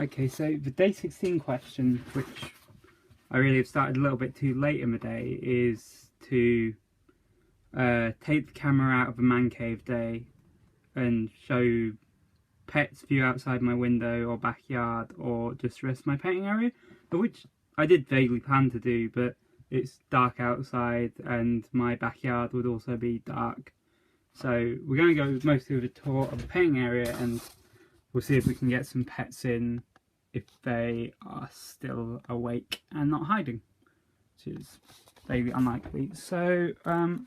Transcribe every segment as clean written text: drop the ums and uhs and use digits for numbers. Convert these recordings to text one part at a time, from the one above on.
Okay, so the day 16 question, which I really have started a little bit too late in the day, is to take the camera out of the man cave day and show pets view outside my window or backyard, or just the rest of my painting area, which I did vaguely plan to do, but it's dark outside and my backyard would also be dark. So we're going to go mostly with a tour of the painting area, and we'll see if we can get some pets in if they are still awake and not hiding, which is vaguely unlikely. So camera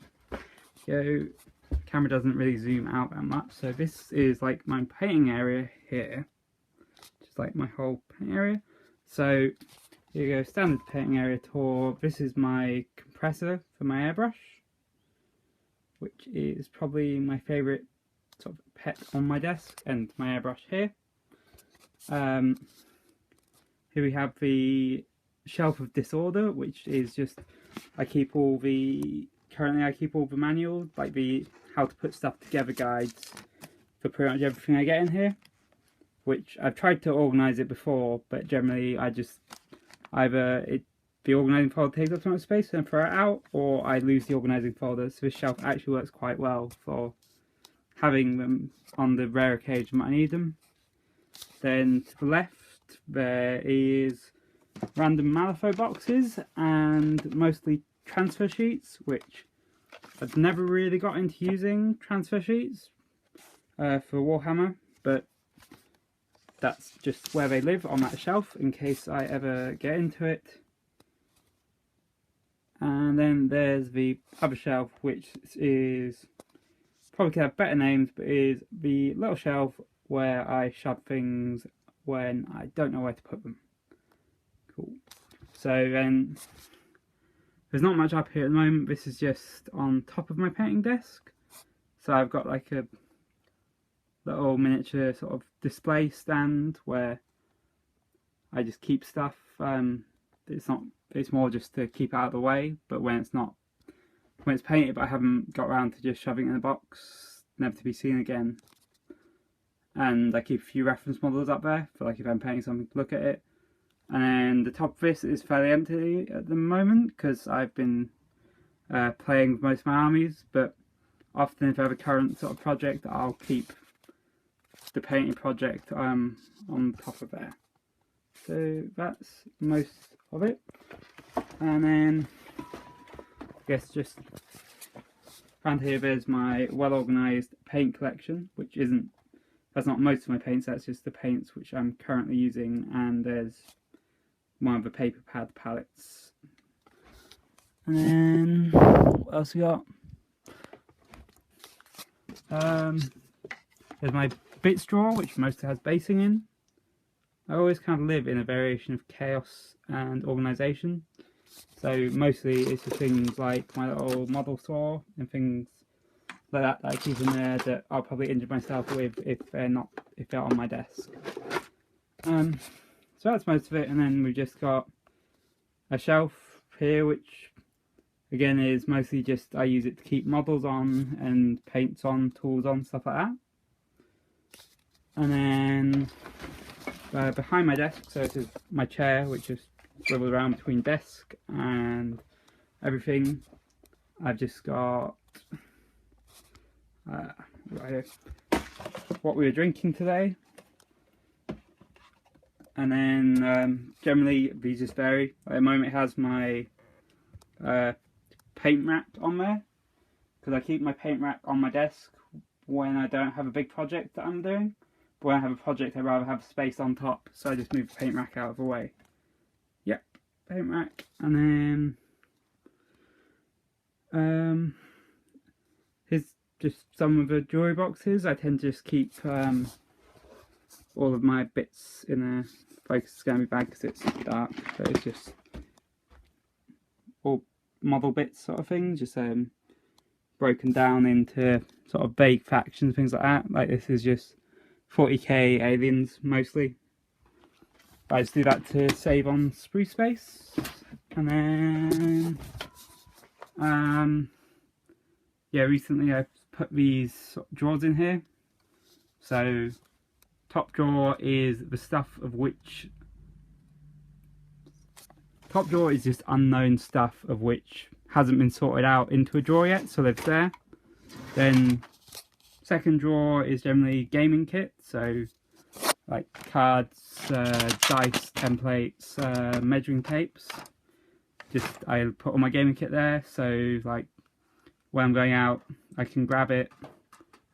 doesn't really zoom out that much, so this is like my painting area here, just like my whole painting area. So here you go, standard painting area tour. This is my compressor for my airbrush, which is probably my favourite sort of pet on my desk, and my airbrush here. Here we have the shelf of disorder, which is just currently I keep all the manuals, like the how to put stuff together guides for pretty much everything I get in here, which I've tried to organise it before, but generally I just the organising folder takes up so much space and I throw it out, or I lose the organising folder. So this shelf actually works quite well for having them on the rare occasion that I need them. Then to the left there is random Malifaux boxes and mostly transfer sheets, which I've never really got into using transfer sheets for Warhammer, but that's just where they live on that shelf in case I ever get into it. And then there's the other shelf, which is probably could have better names, but is the little shelf where I shove things when I don't know where to put them. Cool. So then there's not much up here at the moment. This is just on top of my painting desk. So I've got like a little miniature sort of display stand where I just keep stuff. It's more just to keep it out of the way, but when it's painted but I haven't got around to just shoving it in a box, never to be seen again. And I keep a few reference models up there for like if I'm painting something to look at it. And then the top of this is fairly empty at the moment because I've been playing with most of my armies, but often if I have a current sort of project, I'll keep the painting project on top of there. So that's most of it. And then I guess just around here there's my well organised paint collection, which that's not most of my paints, that's just the paints which I'm currently using, and there's one of the paper pad palettes. And then what else we got? There's my bits drawer, which mostly has basing in. I always kind of live in a variation of chaos and organisation, so mostly it's just things like my little model saw and things like that I keep in there that I'll probably injure myself with if they're on my desk. So that's most of it, and then we've just got a shelf here, which again is mostly just I use it to keep models on and paints on, tools on, stuff like that. And then behind my desk, so this is my chair, which just swivels around between desk and everything. I've just got right here, what we were drinking today, and then generally these just vary. At the moment it has my paint rack on there, because I keep my paint rack on my desk when I don't have a big project that I'm doing. But when I have a project I'd rather have space on top, so I just move the paint rack out of the way. Yep, paint rack. And then here's just some of the jewellery boxes. I tend to just keep all of my bits in a focus scan bag because it's dark, so it's just all model bits sort of things, just broken down into sort of vague factions, things like that. Like this is just 40k aliens mostly. I just do that to save on sprue space. And then yeah, recently I've put these drawers in here. So top drawer is the stuff of which... Top drawer is just unknown stuff of which hasn't been sorted out into a drawer yet, so they're there. Then second drawer is generally gaming kit, so like cards, dice, templates, measuring tapes. Just I put all my gaming kit there, so like when I'm going out I can grab it,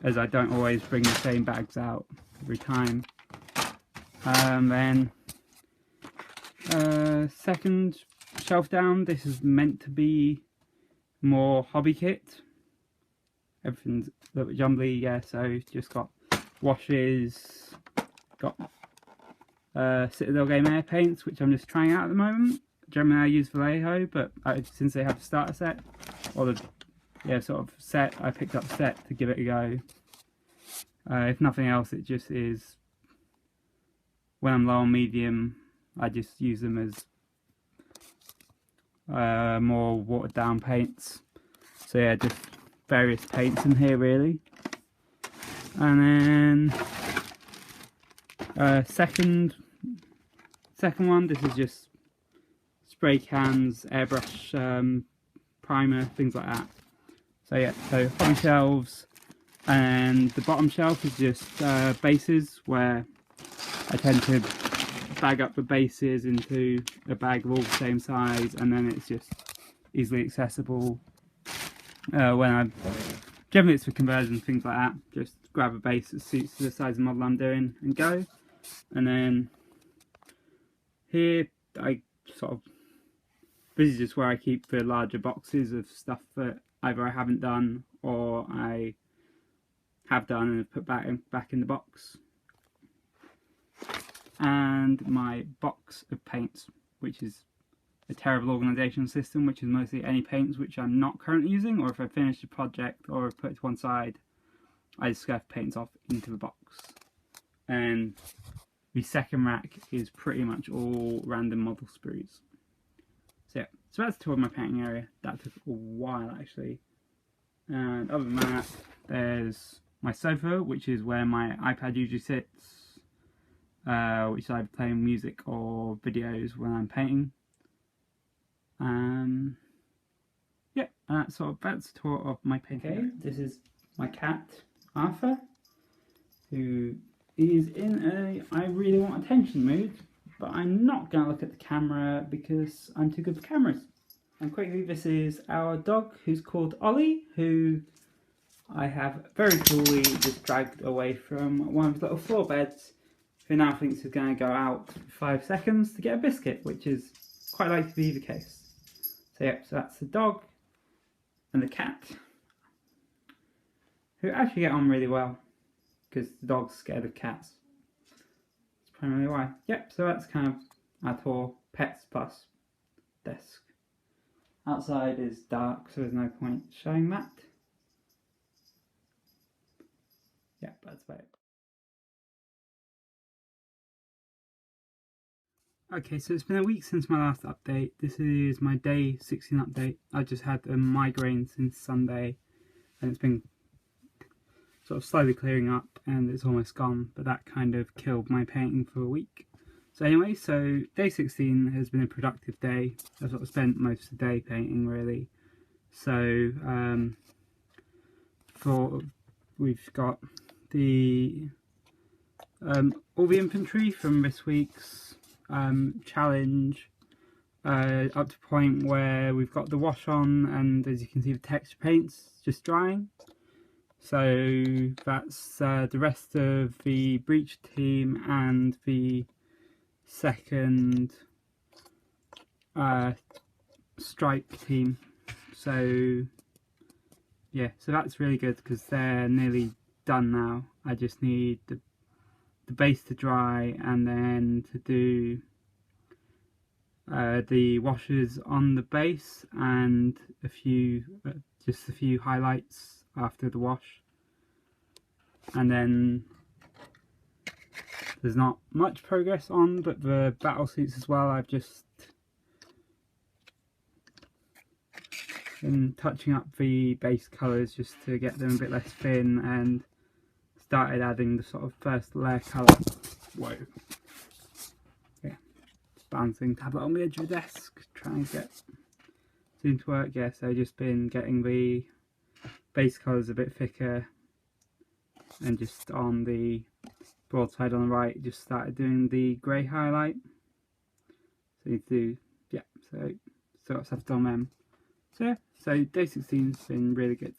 as I don't always bring the same bags out every time. Then second shelf down, this is meant to be more hobby kit. Everything's a little bit jumbly, yeah, so just got washes, got Citadel Game Air paints, which I'm just trying out at the moment. Generally I use Vallejo, but since they have the starter set, or the sort of set, I picked up a set to give it a go. If nothing else, it just is, when I'm low on medium, I just use them as more watered down paints. So yeah, just various paints in here really. And then second one, this is just spray cans, airbrush, primer, things like that. So yeah, so hobby shelves, and the bottom shelf is just bases, where I tend to bag up the bases into a bag of all the same size, and then it's just easily accessible. Generally it's for conversion, things like that. Just grab a base that suits the size of model I'm doing and go. And then here this is just where I keep the larger boxes of stuff that either I haven't done or I have done and have put back in the box. And my box of paints, which is a terrible organisation system, which is mostly any paints which I'm not currently using, or if I finish a project or I've put it to one side, I just scuff paints off into the box. And the second rack is pretty much all random model sprues. So yeah, so that's the tour of my painting area. That took a while actually. And other than that, there's my sofa, which is where my iPad usually sits, which is either playing music or videos when I'm painting. Yeah, that's the tour of my painting. Okay, this is my cat Arthur, who is in a I really want attention mood, but I'm not going to look at the camera because I'm too good for cameras. And quickly, this is our dog, who's called Ollie, who I have very coolly just dragged away from one of his little floor beds, who now thinks he's going to go out for 5 seconds to get a biscuit, which is quite likely to be the case. So yeah, so that's the dog and the cat, who actually get on really well, because the dog's scared of cats. That's primarily why. Yep, so that's kind of our tour, pets plus desk. Outside is dark, so there's no point showing that. Yeah, that's about it. Okay, so it's been a week since my last update. This is my day 16 update. I just had a migraine since Sunday, and it's been sort of slowly clearing up, and it's almost gone, but that kind of killed my painting for a week. So anyway, so day 16 has been a productive day. I've sort of spent most of the day painting really. So we've got the all the inventory from this week's challenge up to the point where we've got the wash on, and as you can see the texture paints just drying. So that's the rest of the breach team and the second stripe team. So yeah, so that's really good because they're nearly done now. I just need the base to dry, and then to do the washes on the base and a few just a few highlights after the wash. And then there's not much progress on, but the battle suits as well, I've just been touching up the base colours just to get them a bit less thin and started adding the sort of first layer colour. Whoa. Yeah, just balancing tablet on the edge of the desk, trying to get Zoom to work. Yeah, so just been getting the base colours a bit thicker, and just on the broadside on the right, just started doing the grey highlight. So you need to do, yeah, so still got stuff on them. So yeah, so day 16's been really good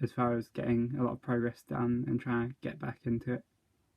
as far as getting a lot of progress done and trying to get back into it.